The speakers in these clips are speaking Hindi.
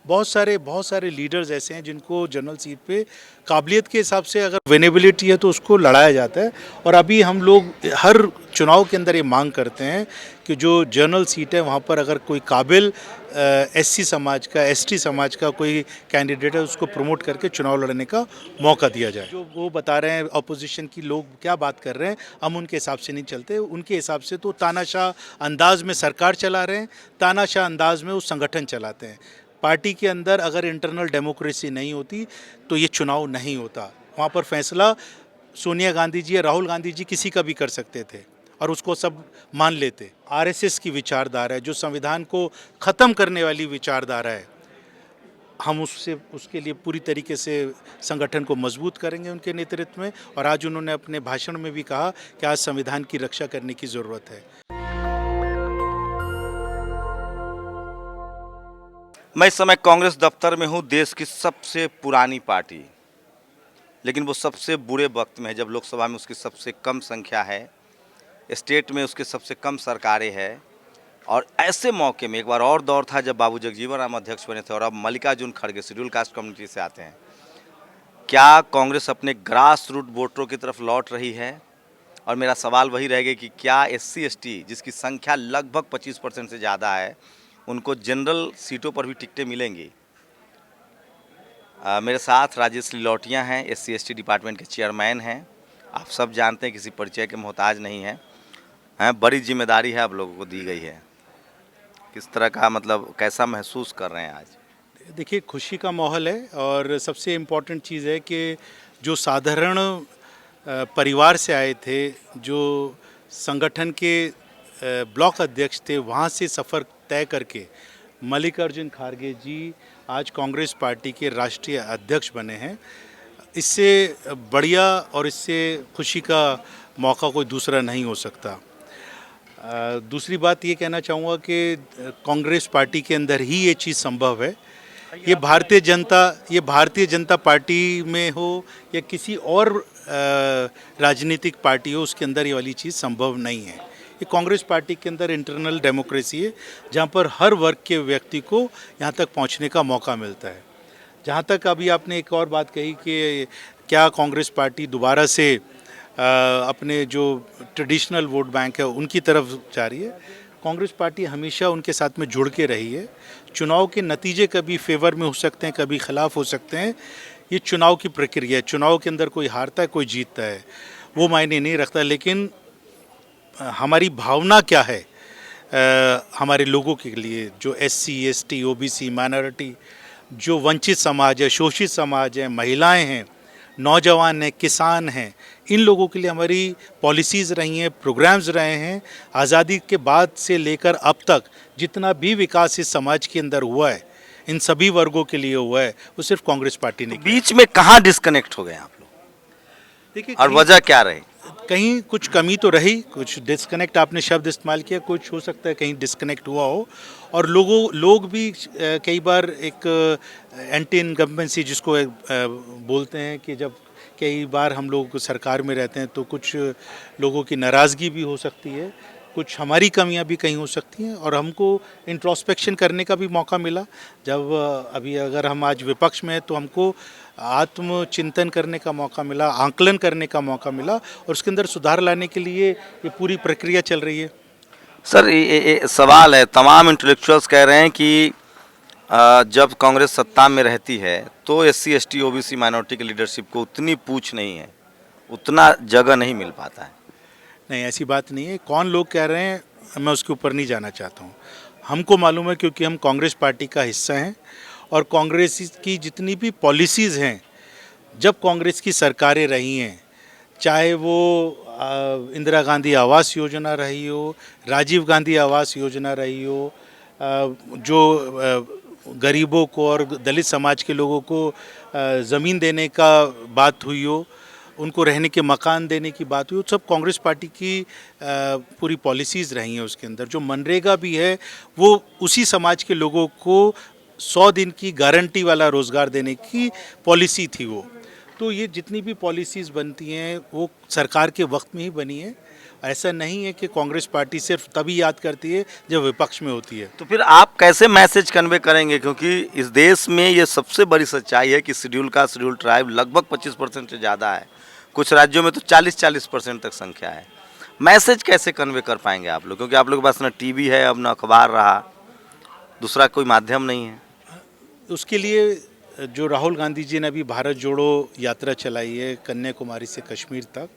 बहुत सारे लीडर्स ऐसे हैं जिनको जनरल सीट पे काबिलियत के हिसाब से अगर विनेबिलिटी है तो उसको लड़ाया जाता है। और अभी हम लोग हर चुनाव के अंदर ये मांग करते हैं कि जो जनरल सीट है वहाँ पर अगर कोई काबिल एससी समाज का, एसटी समाज का कोई कैंडिडेट है उसको प्रमोट करके चुनाव लड़ने का मौका दिया जाए। जो वो बता रहे हैं अपोजिशन की लोग क्या बात कर रहे हैं, हम उनके हिसाब से नहीं चलते। उनके हिसाब से तो तानाशाह अंदाज में सरकार चला रहे हैं, तानाशाह अंदाज में वो संगठन चलाते हैं। पार्टी के अंदर अगर इंटरनल डेमोक्रेसी नहीं होती तो ये चुनाव नहीं होता। वहाँ पर फैसला सोनिया गांधी जी या राहुल गांधी जी किसी का भी कर सकते थे और उसको सब मान लेते। आरएसएस की विचारधारा है जो संविधान को ख़त्म करने वाली विचारधारा है, हम उसके लिए पूरी तरीके से संगठन को मजबूत करेंगे उनके नेतृत्व में। और आज उन्होंने अपने भाषण में भी कहा कि आज संविधान की रक्षा करने की ज़रूरत है। मैं इस समय कांग्रेस दफ्तर में हूं, देश की सबसे पुरानी पार्टी, लेकिन वो सबसे बुरे वक्त में है जब लोकसभा में उसकी सबसे कम संख्या है, स्टेट में उसके सबसे कम सरकारें हैं। और ऐसे मौके में एक बार और दौर था जब बाबू जगजीवन राम अध्यक्ष बने थे और अब मल्लिकार्जुन खड़गे शेड्यूल कास्ट कम्युनिटी से आते हैं। क्या कांग्रेस अपने ग्रास रूट वोटरों की तरफ लौट रही है? और मेरा सवाल वही रहेगा कि क्या SC ST जिसकी संख्या लगभग 25% से ज़्यादा है उनको जनरल सीटों पर भी टिकटें मिलेंगी? मेरे साथ राजेश लिलौटिया हैं, SC ST डिपार्टमेंट के चेयरमैन हैं। आप सब जानते हैं, किसी परिचय के मोहताज नहीं हैं। बड़ी जिम्मेदारी है आप लोगों को दी गई है। किस तरह का मतलब कैसा महसूस कर रहे हैं आज? देखिए, खुशी का माहौल है और सबसे इम्पॉर्टेंट चीज़ है कि जो साधारण परिवार से आए थे, जो संगठन के ब्लॉक अध्यक्ष थे, वहाँ से सफ़र तय करके मल्लिकार्जुन खड़गे जी आज कांग्रेस पार्टी के राष्ट्रीय अध्यक्ष बने हैं। इससे बढ़िया और इससे खुशी का मौका कोई दूसरा नहीं हो सकता। दूसरी बात ये कहना चाहूँगा कि कांग्रेस पार्टी के अंदर ही ये चीज़ संभव है। ये भारतीय जनता पार्टी में हो या किसी और राजनीतिक पार्टी हो, उसके अंदर ये वाली चीज़ संभव नहीं है। ये कांग्रेस पार्टी के अंदर इंटरनल डेमोक्रेसी है जहाँ पर हर वर्ग के व्यक्ति को यहाँ तक पहुँचने का मौका मिलता है। जहाँ तक अभी आपने एक और बात कही कि क्या कांग्रेस पार्टी दोबारा से अपने जो ट्रेडिशनल वोट बैंक है उनकी तरफ जा रही है। कांग्रेस पार्टी हमेशा उनके साथ में जुड़ के रही है। चुनाव के नतीजे कभी फेवर में हो सकते हैं, कभी खिलाफ हो सकते हैं। ये चुनाव की प्रक्रिया है। चुनाव के अंदर कोई हारता है, कोई जीतता है, वो मायने नहीं रखता। लेकिन हमारी भावना क्या है हमारे लोगों के लिए, जो SC ST OBC माइनॉरिटी, जो वंचित समाज है, शोषित समाज है, महिलाएं हैं, नौजवान हैं, किसान हैं, इन लोगों के लिए हमारी पॉलिसीज़ रही हैं, प्रोग्राम्स रहे हैं। आज़ादी के बाद से लेकर अब तक जितना भी विकास इस समाज के अंदर हुआ है, इन सभी वर्गों के लिए हुआ है, वो सिर्फ कांग्रेस पार्टी ने किया। बीच में कहाँ डिस्कनेक्ट हो गए आप लोग? देखिए, और वजह क्या रही? कहीं कुछ कमी तो रही, कुछ डिस्कनेक्ट, आपने शब्द इस्तेमाल किया, कुछ हो सकता है कहीं डिस्कनेक्ट हुआ हो। और लोग भी कई बार एक एंटी इनकम्बेंसी जिसको बोलते हैं कि जब कई बार हम लोग सरकार में रहते हैं तो कुछ लोगों की नाराज़गी भी हो सकती है, कुछ हमारी कमियां भी कहीं हो सकती हैं। और हमको इंट्रोस्पेक्शन करने का भी मौका मिला। जब अभी अगर हम आज विपक्ष में हैं तो हमको आत्मचिंतन करने का मौका मिला, आंकलन करने का मौका मिला और उसके अंदर सुधार लाने के लिए ये पूरी प्रक्रिया चल रही है। सर, ये सवाल है, तमाम इंटेलेक्चुअल्स कह रहे हैं कि जब कांग्रेस सत्ता में रहती है तो SC ST OBC माइनॉरिटी की लीडरशिप को उतनी पूछ नहीं है, उतना जगह नहीं मिल पाता है। नहीं, ऐसी बात नहीं है। कौन लोग कह रहे हैं मैं उसके ऊपर नहीं जाना चाहता हूँ। हमको मालूम है क्योंकि हम कांग्रेस पार्टी का हिस्सा हैं और कांग्रेस की जितनी भी पॉलिसीज़ हैं, जब कांग्रेस की सरकारें रही हैं, चाहे वो इंदिरा गांधी आवास योजना रही हो, राजीव गांधी आवास योजना रही हो, जो गरीबों को और दलित समाज के लोगों को ज़मीन देने का बात हुई हो, उनको रहने के मकान देने की बात हुई, सब कांग्रेस पार्टी की पूरी पॉलिसीज़ रही हैं। उसके अंदर जो मनरेगा भी है वो उसी समाज के लोगों को 100 दिन की गारंटी वाला रोज़गार देने की पॉलिसी थी वो। तो ये जितनी भी पॉलिसीज़ बनती हैं वो सरकार के वक्त में ही बनी है ऐसा नहीं है कि कांग्रेस पार्टी सिर्फ तभी याद करती है जब विपक्ष में होती है। तो फिर आप कैसे मैसेज कन्वे करेंगे, क्योंकि इस देश में ये सबसे बड़ी सच्चाई है कि शेड्यूल कास्ट शेड्यूल ट्राइब लगभग 25% से ज़्यादा है, कुछ राज्यों में तो 40% तक संख्या है। मैसेज कैसे कन्वे कर पाएंगे आप लोग, क्योंकि आप लोग के पास ना टीवी है, अब ना अखबार रहा, दूसरा कोई माध्यम नहीं है। उसके लिए जो राहुल गांधी जी ने अभी भारत जोड़ो यात्रा चलाई है कन्याकुमारी से कश्मीर तक,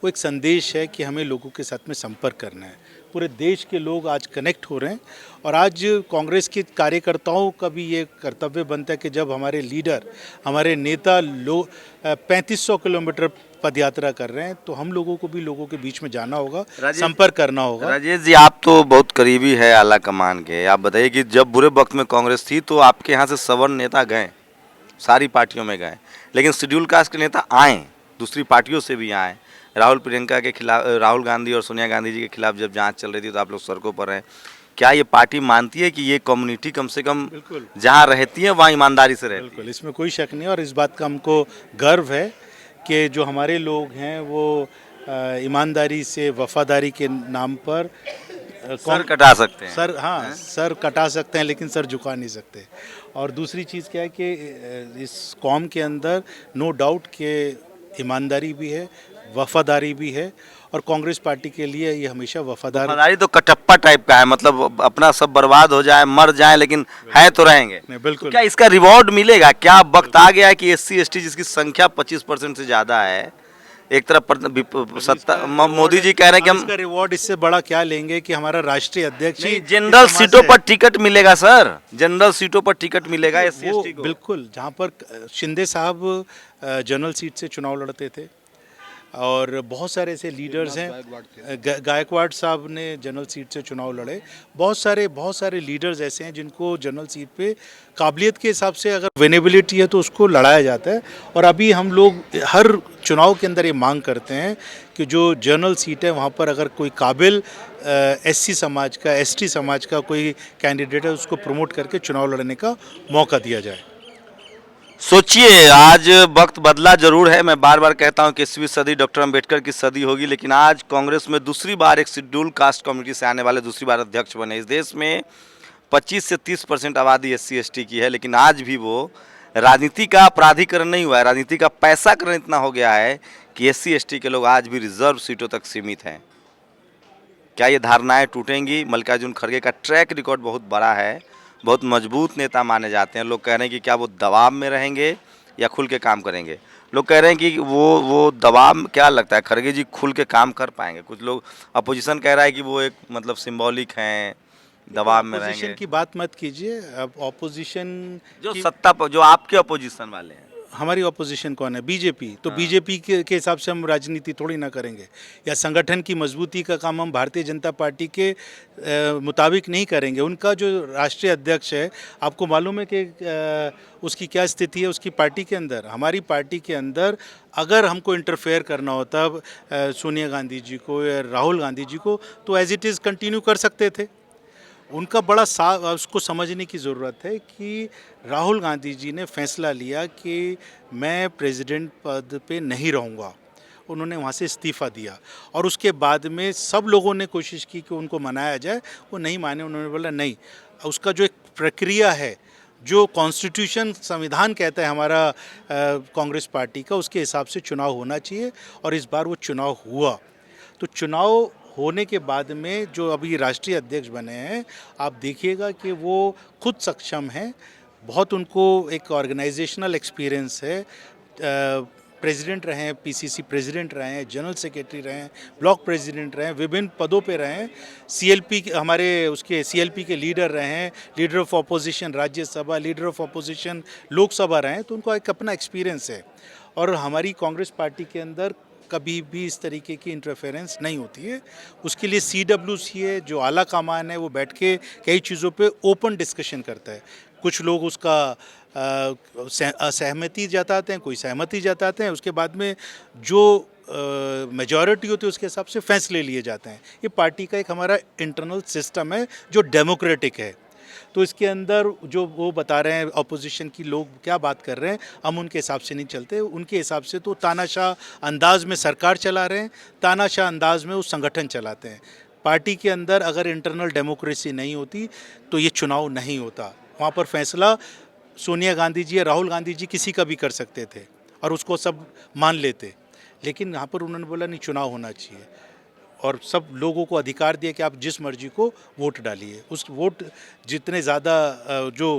वो एक संदेश है कि हमें लोगों के साथ में संपर्क करना है। पूरे देश के लोग आज कनेक्ट हो रहे हैं और आज कांग्रेस के कार्यकर्ताओं का भी ये कर्तव्य बनता है कि जब हमारे लीडर, हमारे नेता 3500 किलोमीटर पदयात्रा कर रहे हैं तो हम लोगों को भी लोगों के बीच में जाना होगा, संपर्क करना होगा। राजेश जी, आप तो बहुत करीबी है आला कमान के, आप बताइए कि जब बुरे वक्त में कांग्रेस थी तो आपके यहाँ से सवर्ण नेता गए, सारी पार्टियों में गए, लेकिन शेड्यूल कास्ट के नेता आए, दूसरी पार्टियों से भी आए। राहुल प्रियंका के खिलाफ, राहुल गांधी और सोनिया गांधी जी के खिलाफ जब जांच चल रही थी तो आप लोग सड़कों पर हैं। क्या ये पार्टी मानती है कि ये कम्युनिटी कम से कम जहाँ रहती है वहाँ ईमानदारी से रहती है? बिल्कुल, इसमें कोई शक नहीं और इस बात का हमको गर्व है कि जो हमारे लोग हैं वो ईमानदारी से, वफादारी के नाम पर सर कटा सकते हैं। सर, हाँ, सर कटा सकते हैं लेकिन सर झुका नहीं सकते। और दूसरी चीज़ क्या है कि इस कौम के अंदर नो डाउट कि ईमानदारी भी है, वफादारी भी है और कांग्रेस पार्टी के लिए ये हमेशा वफादारी तो कटप्पा टाइप का है, मतलब अपना सब बर्बाद हो जाए, मर जाए, लेकिन है तो रहेंगे। बिल्कुल। तो क्या इसका रिवॉर्ड मिलेगा? क्या वक्त आ गया है कि SC ST जिसकी संख्या 25% से ज़्यादा है, एक तरफ सत्ता, मोदी जी कह रहे हैं कि हम इसका रिवॉर्ड इससे बड़ा क्या लेंगे कि हमारा राष्ट्रीय अध्यक्ष ही जनरल सीटों पर टिकट मिलेगा सर, जनरल सीटों पर टिकट मिलेगा SC ST को। बिल्कुल, जहाँ पर शिंदे साहब जनरल सीट से चुनाव लड़ते थे और बहुत सारे ऐसे लीडर्स हैं, गायकवाड़ साहब ने जनरल सीट से चुनाव लड़े, बहुत सारे लीडर्स ऐसे हैं जिनको जनरल सीट पे काबिलियत के हिसाब से अगर विनेबिलिटी है तो उसको लड़ाया जाता है। और अभी हम लोग हर चुनाव के अंदर ये मांग करते हैं कि जो जनरल सीट है वहाँ पर अगर कोई काबिल SC समाज का, ST समाज का कोई कैंडिडेट है उसको प्रमोट करके चुनाव लड़ने का मौका दिया जाए। सोचिए, आज वक्त बदला जरूर है, मैं बार बार कहता हूं कि 20वीं सदी डॉक्टर अंबेडकर की सदी होगी, लेकिन आज कांग्रेस में दूसरी बार एक शेड्यूल कास्ट कम्युनिटी से आने वाले दूसरी बार अध्यक्ष बने। इस देश में 25 से 30% आबादी SC ST की है, लेकिन आज भी वो राजनीति का अपराधीकरण नहीं हुआ है, राजनीति का पैसाकरण इतना हो गया है कि SC ST के लोग आज भी रिजर्व सीटों तक सीमित हैं। क्या ये धारणाएँ टूटेंगी? मल्लिकार्जुन खड़गे का ट्रैक रिकॉर्ड बहुत बड़ा है, बहुत मजबूत नेता माने जाते हैं। लोग कह रहे हैं कि क्या वो दबाव में रहेंगे या खुल के काम करेंगे? लोग कह रहे हैं कि वो दबाव में, क्या लगता है खड़गे जी खुल के काम कर पाएंगे? कुछ लोग, अपोजिशन कह रहा है कि वो एक मतलब सिंबॉलिक हैं, दबाव में रहेंगे। अपोजिशन की बात मत कीजिए, अब अपोजिशन जो सत्ता पर, जो आपके अपोजिशन वाले हैं, हमारी ऑपोजिशन कौन है? बीजेपी। तो बीजेपी के हिसाब से हम राजनीति थोड़ी ना करेंगे, या संगठन की मजबूती का काम हम भारतीय जनता पार्टी के मुताबिक नहीं करेंगे। उनका जो राष्ट्रीय अध्यक्ष है, आपको मालूम है कि उसकी क्या स्थिति है उसकी पार्टी के अंदर। हमारी पार्टी के अंदर अगर हमको इंटरफेयर करना होता सोनिया गांधी जी को या राहुल गांधी जी को, तो एज इट इज़ कंटिन्यू कर सकते थे। उनका बड़ा उसको समझने की ज़रूरत है कि राहुल गांधी जी ने फैसला लिया कि मैं प्रेसिडेंट पद पे नहीं रहूँगा, उन्होंने वहाँ से इस्तीफ़ा दिया और उसके बाद में सब लोगों ने कोशिश की कि उनको मनाया जाए, वो नहीं माने। उन्होंने बोला नहीं, उसका जो एक प्रक्रिया है, जो कॉन्स्टिट्यूशन, संविधान कहता है हमारा कांग्रेस पार्टी का, उसके हिसाब से चुनाव होना चाहिए और इस बार वो चुनाव हुआ। तो चुनाव होने के बाद में जो अभी राष्ट्रीय अध्यक्ष बने हैं, आप देखिएगा कि वो खुद सक्षम हैं, बहुत उनको एक ऑर्गेनाइजेशनल एक्सपीरियंस है। प्रेसिडेंट रहे हैं, PCC प्रेसिडेंट रहे हैं, जनरल सेक्रेटरी रहे हैं, ब्लॉक प्रेसिडेंट रहे हैं, विभिन्न पदों पे रहे हैं, CLP हमारे उसके CLP के लीडर रहे हैं, leader of opposition Rajya Sabha, leader of opposition Lok Sabha रहे हैं, तो उनको एक अपना एक्सपीरियंस है। और हमारी कांग्रेस पार्टी के अंदर कभी भी इस तरीके की इंटरफेरेंस नहीं होती है। उसके लिए CWC है, जो आला कमान है, वो बैठ के कई चीज़ों पे ओपन डिस्कशन करता है। कुछ लोग उसका असहमति जताते हैं, कोई सहमति जताते हैं, उसके बाद में जो मेजॉरिटी होती है उसके हिसाब से फैसले लिए जाते हैं। ये पार्टी का एक हमारा इंटरनल सिस्टम है जो डेमोक्रेटिक है। तो इसके अंदर जो वो बता रहे हैं अपोजिशन की लोग क्या बात कर रहे हैं, हम उनके हिसाब से नहीं चलते। उनके हिसाब से तो तानाशाह अंदाज में सरकार चला रहे हैं, तानाशाह अंदाज में वो संगठन चलाते हैं। पार्टी के अंदर अगर इंटरनल डेमोक्रेसी नहीं होती तो ये चुनाव नहीं होता। वहाँ पर फैसला सोनिया गांधी जी या राहुल गांधी जी किसी का भी कर सकते थे और उसको सब मान लेते, लेकिन यहाँ पर उन्होंने बोला नहीं, चुनाव होना चाहिए और सब लोगों को अधिकार दिया कि आप जिस मर्जी को वोट डालिए। उस वोट जितने ज़्यादा जो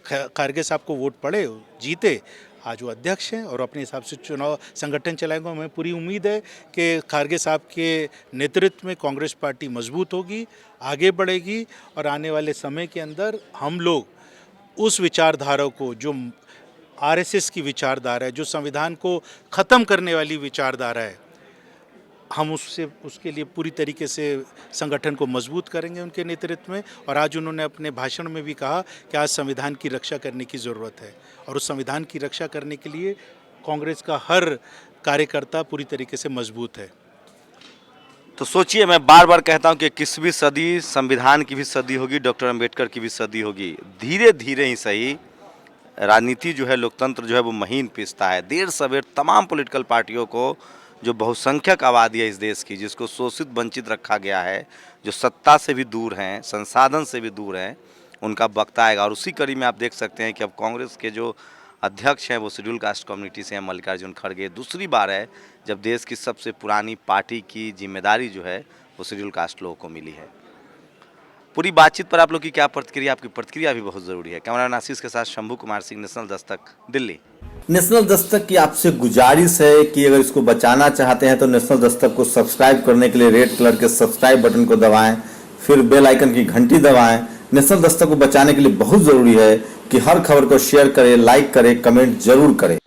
खारगे साहब को वोट पड़े, जीते, आज वो अध्यक्ष हैं और अपने हिसाब से चुनाव संगठन चलाएंगे। हमें पूरी उम्मीद है कि खारगे साहब के नेतृत्व में कांग्रेस पार्टी मजबूत होगी, आगे बढ़ेगी और आने वाले समय के अंदर हम लोग उस विचारधारा को, जो आरएसएस की विचारधारा है, जो संविधान को ख़त्म करने वाली विचारधारा है, हम उसके लिए पूरी तरीके से संगठन को मजबूत करेंगे उनके नेतृत्व में। और आज उन्होंने अपने भाषण में भी कहा कि आज संविधान की रक्षा करने की ज़रूरत है और उस संविधान की रक्षा करने के लिए कांग्रेस का हर कार्यकर्ता पूरी तरीके से मजबूत है। तो सोचिए, मैं बार बार कहता हूं कि 21वीं सदी संविधान की भी सदी होगी, डॉक्टर अंबेडकर की भी सदी होगी। धीरे धीरे ही सही राजनीति जो है, लोकतंत्र जो है वो महीन पिसता है। देर सवेर तमाम पॉलिटिकल पार्टियों को, जो बहुसंख्यक आबादी है इस देश की, जिसको शोषित वंचित रखा गया है, जो सत्ता से भी दूर हैं, संसाधन से भी दूर हैं, उनका वक्त आएगा। और उसी कड़ी में आप देख सकते हैं कि अब कांग्रेस के जो अध्यक्ष हैं वो शेड्यूल कास्ट कम्युनिटी से हैं, मल्लिकार्जुन खड़गे। दूसरी बार है जब देश की सबसे पुरानी पार्टी की जिम्मेदारी जो है वो शेड्यूल कास्ट लोगों को मिली है। पूरी बातचीत पर आप लोग की क्या प्रतिक्रिया? आपकी प्रतिक्रिया भी बहुत ज़रूरी है। कैमरामैन आशीष के साथ शंभू कुमार सिंह, नेशनल दस्तक, दिल्ली। नेशनल दस्तक की आपसे गुजारिश है कि अगर इसको बचाना चाहते हैं तो नेशनल दस्तक को सब्सक्राइब करने के लिए रेड कलर के सब्सक्राइब बटन को दबाएं, फिर बेल आइकन की घंटी दबाएं। नेशनल दस्तक को बचाने के लिए बहुत ज़रूरी है कि हर खबर को शेयर करें, लाइक करें, कमेंट जरूर करें।